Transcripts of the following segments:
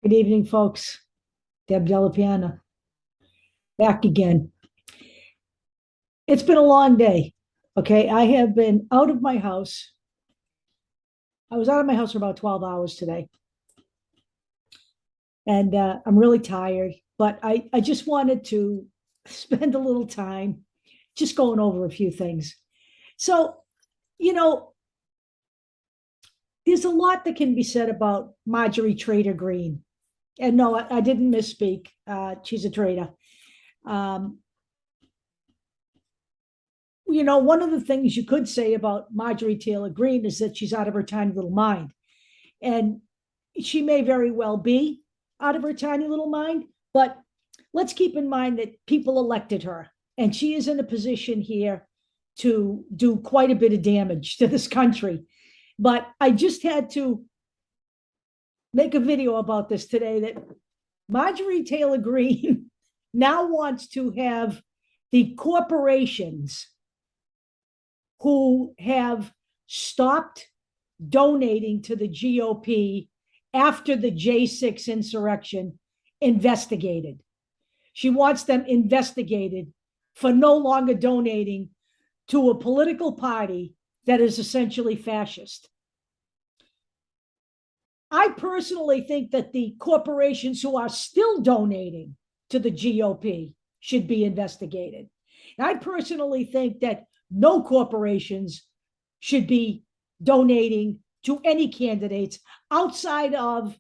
Good evening, folks. Deb Delapiana, back again. It's been a long day. Okay, I have been out of my house. I was out of my house for about 12 hours today, and I'm really tired, but I just wanted to spend a little time just going over a few things. So, you know, there's a lot that can be said about Marjorie Traitor Greene. And no, I didn't misspeak. She's a traitor. Um, one of the things you could say about Marjorie Taylor Greene is that she's out of her tiny little mind. And she may very well be out of her tiny little mind, but let's keep in mind that people elected her, and she is in a position here to do quite a bit of damage to this country. But I just had to make a video about this today that Marjorie Taylor Greene now wants to have the corporations who have stopped donating to the GOP after the J6 insurrection investigated. She wants them investigated for no longer donating to a political party that is essentially fascist. I personally think that the corporations who are still donating to the GOP should be investigated. And I personally think that no corporations should be donating to any candidates outside of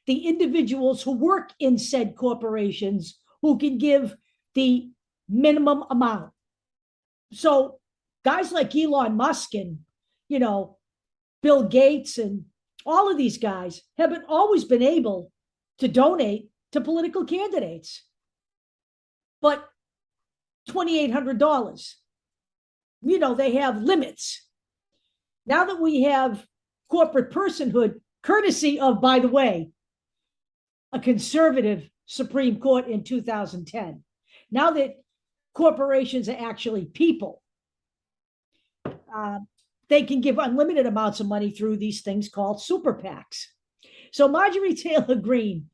the individuals who work in said corporations who can give the minimum amount. So guys like Elon Musk and, Bill Gates and all of these guys have always been able to donate to political candidates. But $2,800, they have limits. Now that we have corporate personhood, courtesy of, by the way, a conservative Supreme Court in 2010, now that corporations are actually people, they can give unlimited amounts of money through these things called super PACs. So Marjorie Taylor Greene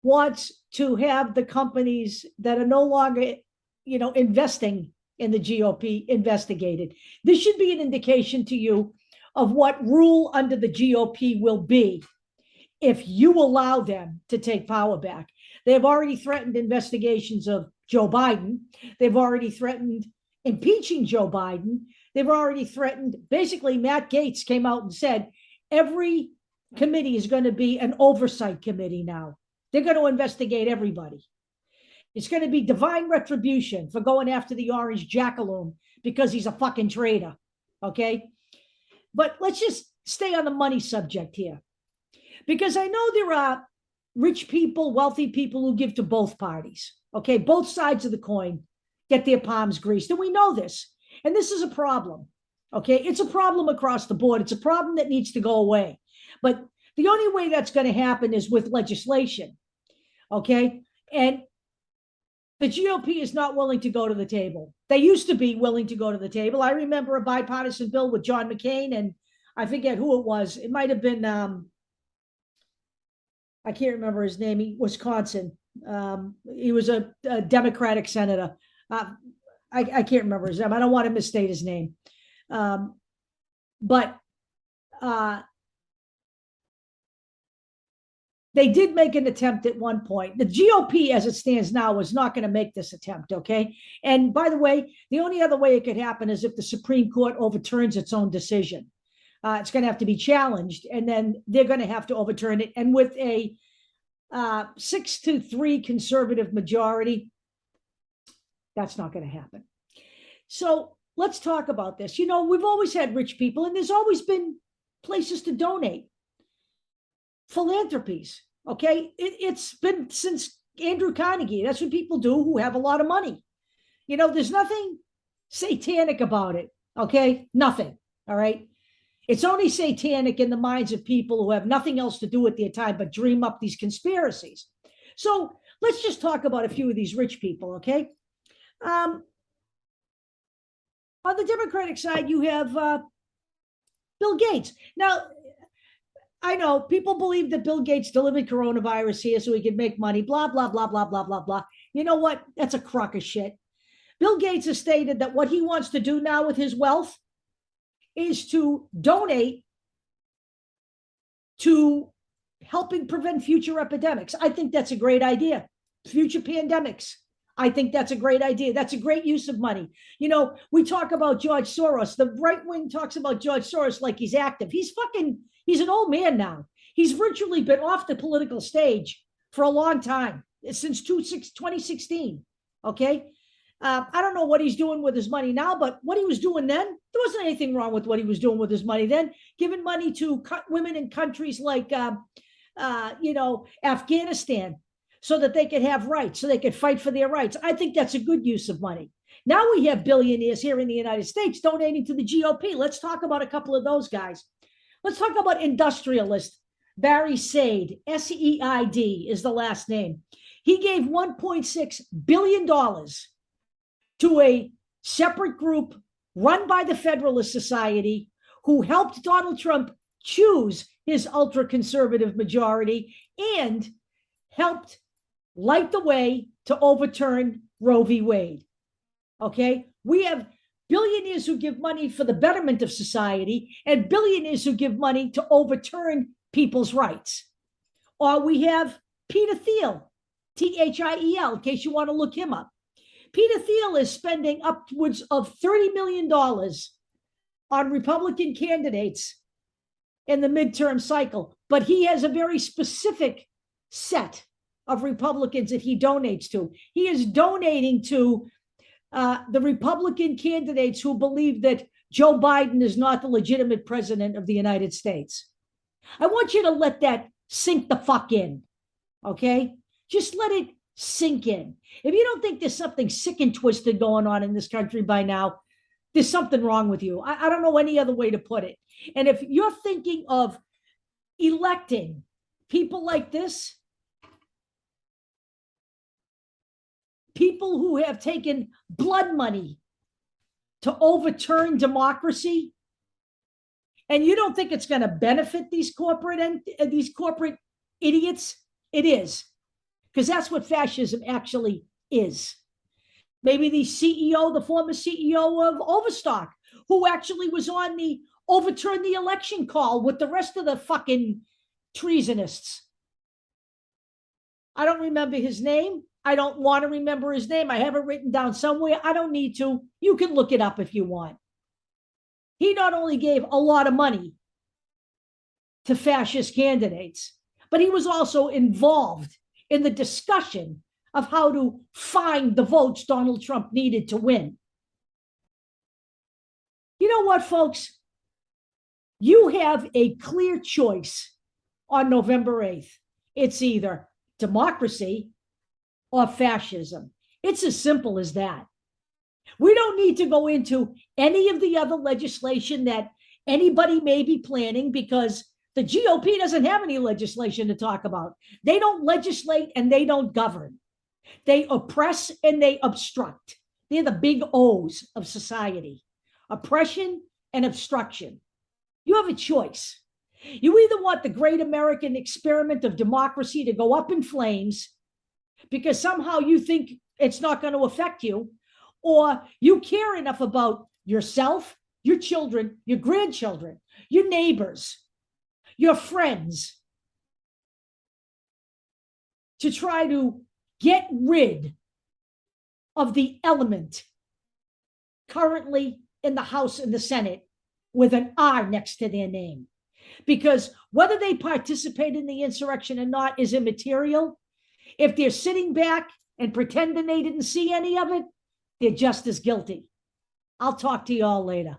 wants to have the companies that are no longer, investing in the GOP investigated. This should be an indication to you of what rule under the GOP will be if you allow them to take power back. They have already threatened investigations of Joe Biden. They've already threatened impeaching Joe Biden. They've already threatened, basically, Matt Gaetz came out and said, every committee is going to be an oversight committee now. They're going to investigate everybody. It's going to be divine retribution for going after the orange jackaloon because he's a fucking traitor. Okay. But let's just stay on the money subject here, because I know there are rich people, wealthy people who give to both parties. Okay. Both sides of the coin get their palms greased. And we know this. And this is a problem. Okay. It's a problem across the board. It's a problem that needs to go away. But the only way that's going to happen is with legislation. Okay. And the GOP is not willing to go to the table. They used to be willing to go to the table. I remember a bipartisan bill with John McCain, and I forget who it was. It might have been, I can't remember his name, Wisconsin. He was a Democratic senator. I can't remember his name. I don't want to misstate his name. But they did make an attempt at one point. The GOP, as it stands now, is not going to make this attempt, okay? And by the way, the only other way it could happen is if the Supreme Court overturns its own decision. It's going to have to be challenged, and then they're going to have to overturn it. And with a 6-3 conservative majority, that's not going to happen. So let's talk about this. We've always had rich people, and there's always been places to donate. Philanthropies. Okay. It's been since Andrew Carnegie. That's what people do who have a lot of money. There's nothing satanic about it. Okay. Nothing. All right. It's only satanic in the minds of people who have nothing else to do with their time but dream up these conspiracies. So let's just talk about a few of these rich people. Okay. On the Democratic side, you have Bill Gates. Now, I know people believe that Bill Gates delivered coronavirus here so he could make money, blah, blah, blah, blah, blah, blah, blah. You know what? That's a crock of shit. Bill Gates has stated that what he wants to do now with his wealth is to donate to helping prevent future epidemics. I think that's a great idea. Future pandemics. I think that's a great idea. That's a great use of money. You know, we talk about George Soros. The right wing talks about George Soros like he's active. He's an old man now. He's virtually been off the political stage for a long time, since 2016. Okay. I don't know what he's doing with his money now, but what he was doing then, there wasn't anything wrong with what he was doing with his money then. Giving money to women in countries like, Afghanistan, so that they could have rights, so they could fight for their rights. I think that's a good use of money. Now we have billionaires here in the United States donating to the GOP. Let's talk about a couple of those guys. Let's talk about industrialist Barry Said. S-E-I-D is the last name. He gave $1.6 billion to a separate group run by the Federalist Society who helped Donald Trump choose his ultra-conservative majority and helped light the way to overturn Roe v. Wade. Okay? We have billionaires who give money for the betterment of society and billionaires who give money to overturn people's rights. Or we have Peter Thiel, Thiel, in case you want to look him up. Peter Thiel is spending upwards of $30 million on Republican candidates in the midterm cycle, but he has a very specific set of Republicans that he donates to. He is donating to the Republican candidates who believe that Joe Biden is not the legitimate president of the United States. I want you to let that sink the fuck in, okay? Just let it sink in. If you don't think there's something sick and twisted going on in this country by now, there's something wrong with you. I don't know any other way to put it. And if you're thinking of electing people like this, people who have taken blood money to overturn democracy, and you don't think it's going to benefit these corporate idiots, it is. Because that's what fascism actually is. Maybe the former CEO of Overstock, who actually was on the overturn the election call with the rest of the fucking treasonists. I don't remember his name. I don't want to remember his name. I have it written down somewhere. I don't need to. You can look it up if you want. He not only gave a lot of money to fascist candidates, but he was also involved in the discussion of how to find the votes Donald Trump needed to win. You know what, folks? You have a clear choice on November 8th. It's either democracy or fascism. It's as simple as that. We don't need to go into any of the other legislation that anybody may be planning because the GOP doesn't have any legislation to talk about. They don't legislate and they don't govern. They oppress and they obstruct. They're the big O's of society. Oppression and obstruction. You have a choice. You either want the great American experiment of democracy to go up in flames because somehow you think it's not going to affect you, or you care enough about yourself, your children, your grandchildren, your neighbors, your friends, to try to get rid of the element currently in the House and the Senate with an R next to their name. Because whether they participate in the insurrection or not is immaterial. If they're sitting back and pretending they didn't see any of it, they're just as guilty. I'll talk to you all later.